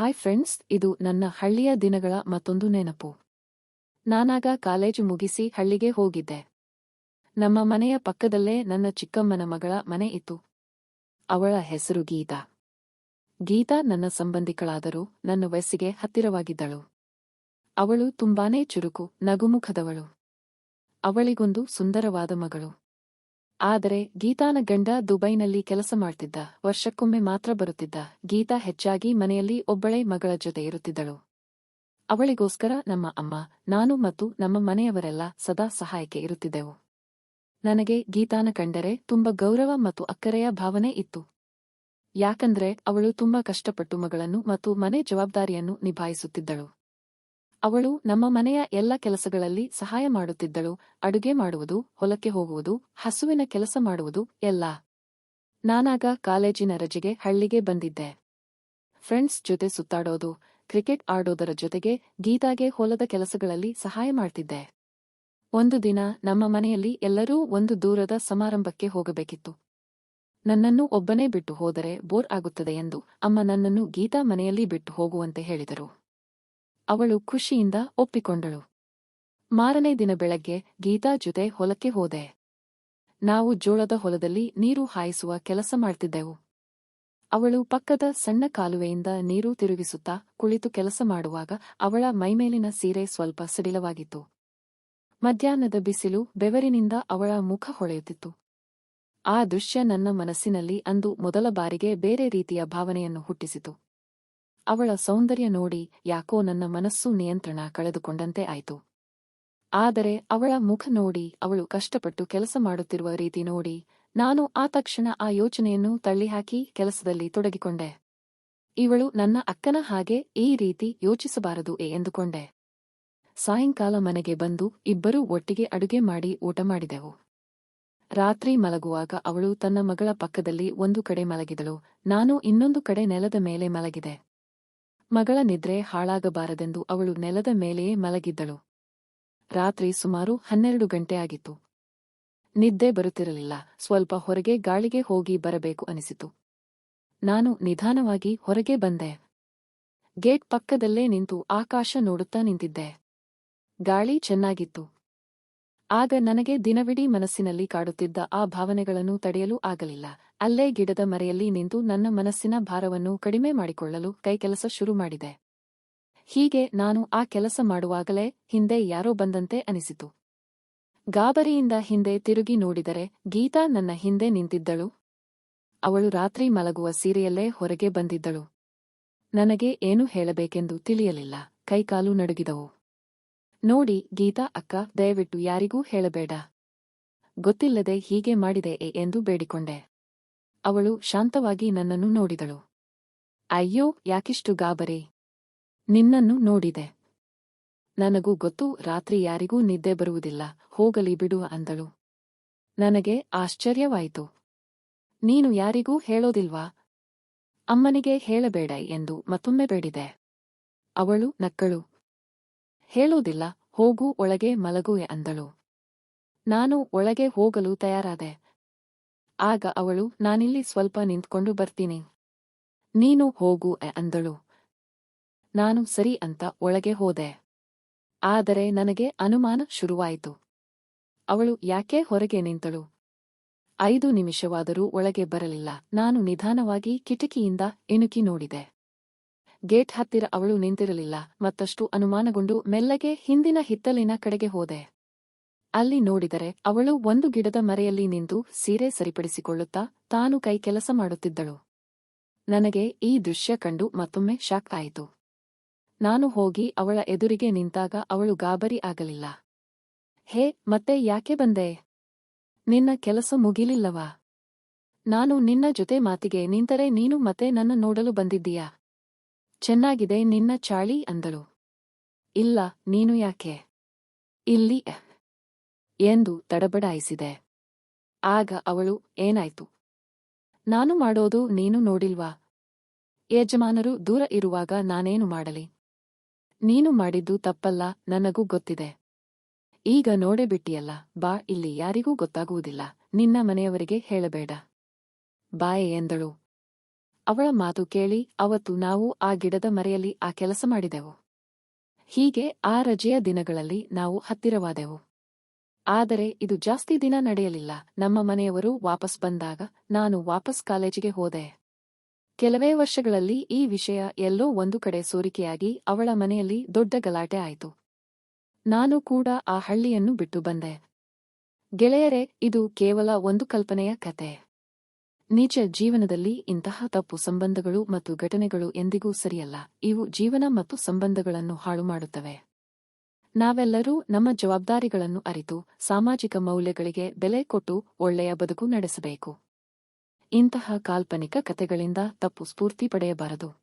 Hi friends, ಇದು ನನ್ನ ಹಳ್ಳಿಯ ದಿನಗಳ ಮತ್ತೊಂದು ನೆನಪು. ನಾನಾಗ ಕಾಲೇಜು ಮುಗಿಸಿ ಹಳ್ಳಿಗೆ ಹೋಗಿದ್ದೆ. ನಮ್ಮ ಮನೆಯ ಪಕ್ಕದಲ್ಲೇ ನನ್ನ ಚಿಕ್ಕಮ್ಮನ ಮಗಳ ಮನೆ ಇತ್ತು. ಅವಳ ಹೆಸರು ಗೀತಾ. ಗೀತಾ ನನ್ನ ಸಂಬಂಧಿಕಳಾದರೂ ನನ್ನ ವಯಸ್ಸಿಗೆ ಹತ್ತಿರವಾಗಿದ್ದಳು. ಅವಳು ತುಂಬಾನೇ ಚುರುಕು, ನಗುಮುಖದವಳು. ಅವಳಿಗೊಂದು ಸುಂದರವಾದ ಮಗಳು. ಆದರೆ ಗೀತಾನ ಗಂಡ ದುಬೈನಲ್ಲಿ ಕೆಲಸ ಮಾಡ್ತಿದ್ದ. ವರ್ಷಕ್ಕೊಮ್ಮೆ ಮಾತ್ರ ಬರುತ್ತಿದ್ದ. ಗೀತಾ ಹೆಚ್ಚಾಗಿ ಮನೆಯಲ್ಲಿ ಒಬ್ಬಳೇ ಮಗಳ ಜೊತೆ ಇರುತ್ತಿದ್ದಳು. ಅವಳಿಗೋಸ್ಕರ ನಮ್ಮ ಅಮ್ಮ, ನಾನು ಮತ್ತು ನಮ್ಮ ಮನೆಯವರೆಲ್ಲ ಸದಾ ಸಹಾಯಕ್ಕೆ ಇರುತ್ತಿದ್ದೆವು. ನನಗೆ ಗೀತಾನ ಕಂಡರೆ ತುಂಬ ಗೌರವ ಮತ್ತು ಅಕ್ಕರೆಯ ಭಾವನೆ ಇತ್ತು. ಯಾಕಂದ್ರೆ ಅವಳು ತುಂಬಾ ಕಷ್ಟಪಟ್ಟು ಮಗಳನ್ನು ಮತ್ತು ಮನೆ ಜವಾಬ್ದಾರಿಯನ್ನು ನಿಭಾಯಿಸುತ್ತಿದ್ದಳು. ಅವಳು ನಮ್ಮ ಮನೆಯ ಎಲ್ಲ ಕೆಲಸಗಳಲ್ಲಿ ಸಹಾಯ ಮಾಡುತ್ತಿದ್ದಳು. ಅಡುಗೆ ಮಾಡುವುದು, ಹೊಲಕ್ಕೆ ಹೋಗುವುದು, ಹಸುವಿನ ಕೆಲಸ ಮಾಡುವುದು ಎಲ್ಲ. ನಾನಾಗ ಕಾಲೇಜಿನ ರಜೆಗೆ ಹಳ್ಳಿಗೆ ಬಂದಿದ್ದೆ. ಫ್ರೆಂಡ್ಸ್ ಜೊತೆ ಸುತ್ತಾಡೋದು, ಕ್ರಿಕೆಟ್ ಆಡೋದರ ಜೊತೆಗೆ ಗೀತಾಗೆ ಹೊಲದ ಕೆಲಸಗಳಲ್ಲಿ ಸಹಾಯ ಮಾಡ್ತಿದ್ದೆ. ಒಂದು ದಿನ ನಮ್ಮ ಮನೆಯಲ್ಲಿ ಎಲ್ಲರೂ ಒಂದು ದೂರದ ಸಮಾರಂಭಕ್ಕೆ ಹೋಗಬೇಕಿತ್ತು. ನನ್ನನ್ನು ಒಬ್ಬನೇ ಬಿಟ್ಟು ಹೋದರೆ ಬೋರ್ ಆಗುತ್ತದೆ ಎಂದು ಅಮ್ಮ ನನ್ನನ್ನು ಗೀತಾ ಮನೆಯಲ್ಲಿ ಬಿಟ್ಟು ಹೋಗುವಂತೆ ಹೇಳಿದರು. ಅವಳು ಖುಷಿಯಿಂದ ಒಪ್ಪಿಕೊಂಡಳು. ಮಾರನೇ ದಿನ ಬೆಳಗ್ಗೆ ಗೀತಾ ಜೊತೆ ಹೊಲಕ್ಕೆ ಹೋದೆ. ನಾವು ಜೋಳದ ಹೊಲದಲ್ಲಿ ನೀರು ಹಾಯಿಸುವ ಕೆಲಸ ಮಾಡ್ತಿದ್ದೆವು. ಅವಳು ಪಕ್ಕದ ಸಣ್ಣ ಕಾಲುವೆಯಿಂದ ನೀರು ತಿರುಗಿಸುತ್ತಾ ಕುಳಿತು ಕೆಲಸ ಮಾಡುವಾಗ ಅವಳ ಮೈಮೇಲಿನ ಸೀರೆ ಸ್ವಲ್ಪ ಸಡಿಲವಾಗಿತ್ತು. ಮಧ್ಯಾಹ್ನದ ಬಿಸಿಲು ಬೆವರಿನಿಂದ ಅವಳ ಮುಖ ಹೊಳೆಯುತ್ತಿತ್ತು. ಆ ದೃಶ್ಯ ನನ್ನ ಮನಸ್ಸಿನಲ್ಲಿ ಅಂದು ಮೊದಲ ಬಾರಿಗೆ ಬೇರೆ ರೀತಿಯ ಭಾವನೆಯನ್ನು ಹುಟ್ಟಿಸಿತು. ಅವಳ ಸೌಂದರ್ಯ ನೋಡಿ ಯಾಕೋ ನನ್ನ ಮನಸ್ಸು ನಿಯಂತ್ರಣ ಕಳೆದುಕೊಂಡಂತೆ ಆಯಿತು. ಆದರೆ ಅವಳ ಮುಖ ನೋಡಿ, ಅವಳು ಕಷ್ಟಪಟ್ಟು ಕೆಲಸ ಮಾಡುತ್ತಿರುವ ರೀತಿ ನೋಡಿ, ನಾನು ಆ ತಕ್ಷಣ ಆ ಯೋಚನೆಯನ್ನು ತಳ್ಳಿಹಾಕಿ ಕೆಲಸದಲ್ಲಿ ತೊಡಗಿಕೊಂಡೆ. ಇವಳು ನನ್ನ ಅಕ್ಕನ ಹಾಗೆ ಈ ರೀತಿ ಯೋಚಿಸಬಾರದು ಎಂದುಕೊಂಡೆ. ಸಾಯಂಕಾಲ ಮನೆಗೆ ಬಂದು ಇಬ್ಬರೂ ಒಟ್ಟಿಗೆ ಅಡುಗೆ ಮಾಡಿ ಊಟ ಮಾಡಿದೆವು. ರಾತ್ರಿ ಮಲಗುವಾಗ ಅವಳು ತನ್ನ ಮಗಳ ಪಕ್ಕದಲ್ಲಿ ಒಂದು ಕಡೆ ಮಲಗಿದಳು. ನಾನು ಇನ್ನೊಂದು ಕಡೆ ನೆಲದ ಮೇಲೆ ಮಲಗಿದೆ. ಮಗಳ ನಿದ್ರೆ ಹಾಳಾಗಬಾರದೆಂದು ಅವಳು ನೆಲದ ಮೇಲೆಯೇ ಮಲಗಿದ್ದಳು. ರಾತ್ರಿ ಸುಮಾರು 12 ಗಂಟೆ ಆಗಿತ್ತು. ನಿದ್ದೆ ಬರುತ್ತಿರಲಿಲ್ಲ. ಸ್ವಲ್ಪ ಹೊರಗೆ ಗಾಳಿಗೆ ಹೋಗಿ ಬರಬೇಕು ಅನಿಸಿತು. ನಾನು ನಿಧಾನವಾಗಿ ಹೊರಗೆ ಬಂದೆ. ಗೇಟ್ ಪಕ್ಕದಲ್ಲೇ ನಿಂತು ಆಕಾಶ ನೋಡುತ್ತಾ ನಿಂತಿದ್ದೆ. ಗಾಳಿ ಚೆನ್ನಾಗಿತ್ತು. ಆಗ ನನಗೆ ದಿನವಿಡೀ ಮನಸ್ಸಿನಲ್ಲಿ ಕಾಡುತ್ತಿದ್ದ ಆ ಭಾವನೆಗಳನ್ನು ತಡೆಯಲು ಆಗಲಿಲ್ಲ. ಅಲ್ಲೇ ಗಿಡದ ಮರೆಯಲ್ಲಿ ನಿಂತು ನನ್ನ ಮನಸ್ಸಿನ ಭಾರವನ್ನು ಕಡಿಮೆ ಮಾಡಿಕೊಳ್ಳಲು ಕೈಕೆಲಸ ಶುರು ಮಾಡಿದೆ. ಹೀಗೆ ನಾನು ಆ ಕೆಲಸ ಮಾಡುವಾಗಲೇ ಹಿಂದೆ ಯಾರೋ ಬಂದಂತೆ ಅನಿಸಿತು. ಗಾಬರಿಯಿಂದ ಹಿಂದೆ ತಿರುಗಿ ನೋಡಿದರೆ ಗೀತಾ ನನ್ನ ಹಿಂದೆ ನಿಂತಿದ್ದಳು. ಅವಳು ರಾತ್ರಿ ಮಲಗುವ ಸೀರೆಯಲ್ಲೇ ಹೊರಗೆ ಬಂದಿದ್ದಳು. ನನಗೆ ಏನು ಹೇಳಬೇಕೆಂದು ತಿಳಿಯಲಿಲ್ಲ. ಕೈಕಾಲು ನಡುಗಿದವು. ನೋಡಿ ಗೀತಾ ಅಕ್ಕ, ದಯವಿಟ್ಟು ಯಾರಿಗೂ ಹೇಳಬೇಡ. ಗೊತ್ತಿಲ್ಲದೆ ಹೀಗೆ ಮಾಡಿದೆ ಎಂದು ಬೇಡಿಕೊಂಡೆ. ಅವಳು ಶಾಂತವಾಗಿ ನನ್ನನ್ನು ನೋಡಿದಳು. ಅಯ್ಯೋ, ಯಾಕಿಷ್ಟು ಗಾಬರಿ? ನಿನ್ನನ್ನು ನೋಡಿದೆ. ನನಗೂ ಗೊತ್ತು ರಾತ್ರಿ ಯಾರಿಗೂ ನಿದ್ದೆ ಬರುವುದಿಲ್ಲ, ಹೋಗಲಿ ಬಿಡು ಅಂದಳು. ನನಗೆ ಆಶ್ಚರ್ಯವಾಯಿತು. ನೀನು ಯಾರಿಗೂ ಹೇಳೋದಿಲ್ವಾ? ಅಮ್ಮನಿಗೆ ಹೇಳಬೇಡ ಎಂದು ಮತ್ತೊಮ್ಮೆ ಬೇಡಿದೆ. ಅವಳು ನಕ್ಕಳು. ಹೇಳೋದಿಲ್ಲ, ಹೋಗು ಒಳಗೆ ಮಲಗು ಅಂದಳು. ನಾನು ಒಳಗೆ ಹೋಗಲು ತಯಾರಾದೆ. ಆಗ ಅವಳು, ನಾನಿಲ್ಲಿ ಸ್ವಲ್ಪ ನಿಂತ್ಕೊಂಡು ಬರ್ತೀನಿ, ನೀನು ಹೋಗು ಅಂದಳು. ನಾನು ಸರಿ ಅಂತ ಒಳಗೆ ಹೋದೆ. ಆದರೆ ನನಗೆ ಅನುಮಾನ ಶುರುವಾಯಿತು. ಅವಳು ಯಾಕೆ ಹೊರಗೆ ನಿಂತಳು? 5 ನಿಮಿಷವಾದರೂ ಒಳಗೆ ಬರಲಿಲ್ಲ. ನಾನು ನಿಧಾನವಾಗಿ ಕಿಟಕಿಯಿಂದ ಇಣುಕಿ ನೋಡಿದೆ. ಗೇಟ್ ಹತ್ತಿರ ಅವಳು ನಿಂತಿರಲಿಲ್ಲ. ಮತ್ತಷ್ಟು ಅನುಮಾನಗೊಂಡು ಮೆಲ್ಲಗೆ ಹಿಂದಿನ ಹಿತ್ತಲಿನ ಕಡೆಗೆ ಹೋದೆ. ಅಲ್ಲಿ ನೋಡಿದರೆ ಅವಳು ಒಂದು ಗಿಡದ ಮರೆಯಲ್ಲಿ ನಿಂತು ಸೀರೆ ಸರಿಪಡಿಸಿಕೊಳ್ಳುತ್ತಾ ತಾನು ಕೈ ಕೆಲಸ ಮಾಡುತ್ತಿದ್ದಳು. ನನಗೆ ಈ ದೃಶ್ಯ ಕಂಡು ಮತ್ತೊಮ್ಮೆ ಶಾಕ್ ಆಯಿತು. ನಾನು ಹೋಗಿ ಅವಳ ಎದುರಿಗೆ ನಿಂತಾಗ ಅವಳು ಗಾಬರಿ ಆಗಲಿಲ್ಲ. ಹೇ, ಮತ್ತೆ ಯಾಕೆ ಬಂದೆ? ನಿನ್ನ ಕೆಲಸ ಮುಗಿಲಿಲ್ಲವಾ? ನಾನು ನಿನ್ನ ಜೊತೆ ಮಾತಿಗೆ ನಿಂತರೆ ನೀನು ಮತ್ತೆ ನನ್ನ ನೋಡಲು ಬಂದಿದ್ದೀಯಾ? ಚೆನ್ನಾಗಿದೆ ನಿನ್ನ ಚಾಳಿ ಅಂದಳು. ಇಲ್ಲ, ನೀನು ಯಾಕೆ ಇಲ್ಲಿ ಎಂದು ತಡಬಡಾಯಿಸಿದೆ. ಆಗ ಅವಳು, ಏನಾಯ್ತು? ನಾನು ಮಾಡೋದು ನೀನು ನೋಡಿಲ್ವಾ? ಯಜಮಾನರು ದೂರ ಇರುವಾಗ ನಾನೇನು ಮಾಡಲಿ? ನೀನು ಮಾಡಿದ್ದು ತಪ್ಪಲ್ಲ, ನನಗೂ ಗೊತ್ತಿದೆ. ಈಗ ನೋಡೇ ಬಿಟ್ಟಿಯಲ್ಲ, ಬಾ, ಇಲ್ಲಿ ಯಾರಿಗೂ ಗೊತ್ತಾಗುವುದಿಲ್ಲ. ನಿನ್ನ ಮನೆಯವರಿಗೆ ಹೇಳಬೇಡ. ಬಾಯೆ ಎಂದಳು. ಅವಳ ಮಾತು ಕೇಳಿ ಅವತ್ತು ನಾವು ಆ ಗಿಡದ ಮರೆಯಲ್ಲಿ ಆ ಕೆಲಸ ಮಾಡಿದೆವು. ಹೀಗೆ ಆ ರಜೆಯ ದಿನಗಳಲ್ಲಿ ನಾವು ಹತ್ತಿರವಾದೆವು. ಆದರೆ ಇದು ಜಾಸ್ತಿ ದಿನ ನಡೆಯಲಿಲ್ಲ. ನಮ್ಮ ಮನೆಯವರು ವಾಪಸ್ ಬಂದಾಗ ನಾನು ವಾಪಸ್ ಕಾಲೇಜಿಗೆ ಹೋದೆ. ಕೆಲವೇ ವರ್ಷಗಳಲ್ಲಿ ಈ ವಿಷಯ ಎಲ್ಲೋ ಒಂದು ಕಡೆ ಸೋರಿಕೆಯಾಗಿ ಅವಳ ಮನೆಯಲ್ಲಿ ದೊಡ್ಡ ಗಲಾಟೆ ಆಯಿತು. ನಾನು ಕೂಡ ಆ ಹಳ್ಳಿಯನ್ನು ಬಿಟ್ಟು ಬಂದೆ. ಗೆಳೆಯರೇ, ಇದು ಕೇವಲ ಒಂದು ಕಲ್ಪನೆಯ ಕತೆ. ನಿಜ ಜೀವನದಲ್ಲಿ ಇಂತಹ ತಪ್ಪು ಸಂಬಂಧಗಳು ಮತ್ತು ಘಟನೆಗಳು ಎಂದಿಗೂ ಸರಿಯಲ್ಲ. ಇವು ಜೀವನ ಮತ್ತು ಸಂಬಂಧಗಳನ್ನು ಹಾಳು ಮಾಡುತ್ತವೆ. ನಾವೆಲ್ಲರೂ ನಮ್ಮ ಜವಾಬ್ದಾರಿಗಳನ್ನು ಅರಿತು ಸಾಮಾಜಿಕ ಮೌಲ್ಯಗಳಿಗೆ ಬೆಲೆ ಕೊಟ್ಟು ಒಳ್ಳೆಯ ಬದುಕು ನಡೆಸಬೇಕು. ಇಂತಹ ಕಾಲ್ಪನಿಕ ಕತೆಗಳಿಂದ ತಪ್ಪು ಸ್ಫೂರ್ತಿ ಪಡೆಯಬಾರದು.